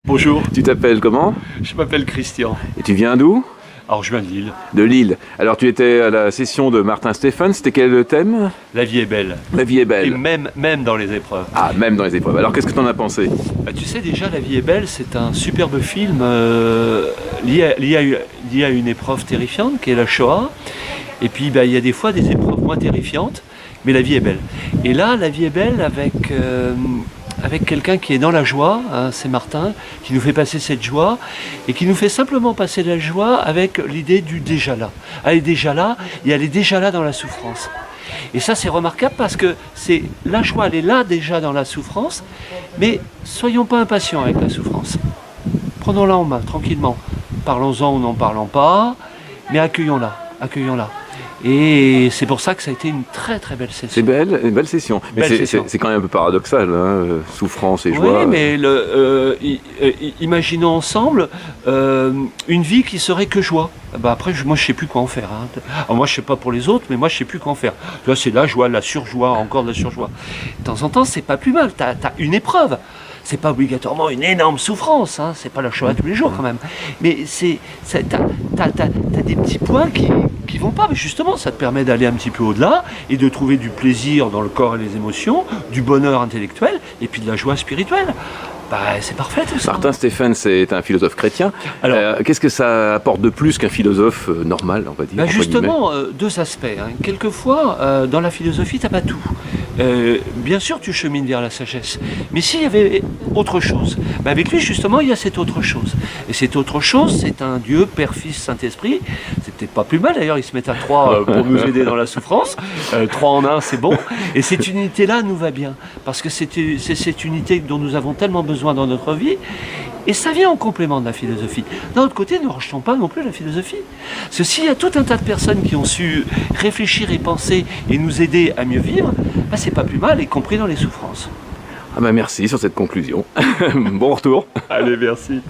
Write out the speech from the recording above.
Bonjour, Tu t'appelles comment? je m'appelle Christian. Et tu viens d'où? Alors je viens de Lille. De Lille. Alors tu étais à la session de Martin Stéphane, c'était quel thème? La vie est belle. La vie est Et belle. même dans les épreuves. Ah, même dans les épreuves. Alors qu'est-ce que t'en as pensé? Bah, tu sais déjà, La vie est belle, c'est un superbe film lié à une épreuve terrifiante qui est la Shoah. Et puis il y a des fois des épreuves moins terrifiantes, mais la vie est belle. Et là, la vie est belle avec quelqu'un qui est dans la joie, hein, c'est Martin, qui nous fait passer cette joie, et qui nous fait simplement passer la joie avec l'idée du déjà là. Elle est déjà là, et elle est déjà là dans la souffrance. Et ça c'est remarquable parce que la joie, elle est là déjà dans la souffrance, mais soyons pas impatients avec la souffrance. Prenons-la en main, tranquillement. Parlons-en ou n'en parlons pas, mais accueillons-la, accueillons-la. Et c'est pour ça que ça a été une très très belle session. C'est belle, une belle session. Mais Belle session. c'est quand même un peu paradoxal, hein, souffrance et joie. Oui, mais imaginons ensemble une vie qui serait que joie. Bah après, moi, je sais plus quoi en faire. Hein. Alors, moi, je sais pas pour les autres, mais moi, je sais plus quoi en faire. Tu vois, c'est la joie, la surjoie, encore de la surjoie. De temps en temps, c'est pas plus mal. T'as une épreuve. C'est pas obligatoirement une énorme souffrance. Hein. C'est pas la Shoah tous les jours quand même. Mais t'as des petits points qui vont pas. Mais justement, ça te permet d'aller un petit peu au-delà et de trouver du plaisir dans le corps et les émotions, du bonheur intellectuel et puis de la joie spirituelle. Bah, c'est parfait tout ça. Martin Stéphane, c'est un philosophe chrétien. Alors, Qu'est-ce que ça apporte de plus qu'un philosophe normal, on va dire? bah entre justement, deux aspects. Hein. Quelquefois, dans la philosophie, t'as pas tout. Bien sûr, tu chemines vers la sagesse. Mais s'il y avait autre chose, bah avec lui, justement, il y a cette autre chose. Et cette autre chose, c'est un Dieu, Père, Fils, Saint-Esprit. C'est peut-être pas plus mal, d'ailleurs, ils se mettent à trois pour nous aider dans la souffrance. Trois en un, c'est bon. Et cette unité-là nous va bien. Parce que c'est cette unité dont nous avons tellement besoin dans notre vie. Et ça vient en complément de la philosophie. D'un autre côté, ne rejetons pas non plus la philosophie. Parce que s'il y a tout un tas de personnes qui ont su réfléchir et penser et nous aider à mieux vivre, bah c'est pas plus mal, y compris dans les souffrances. Ah bah merci sur cette conclusion. Bon retour. Allez, merci.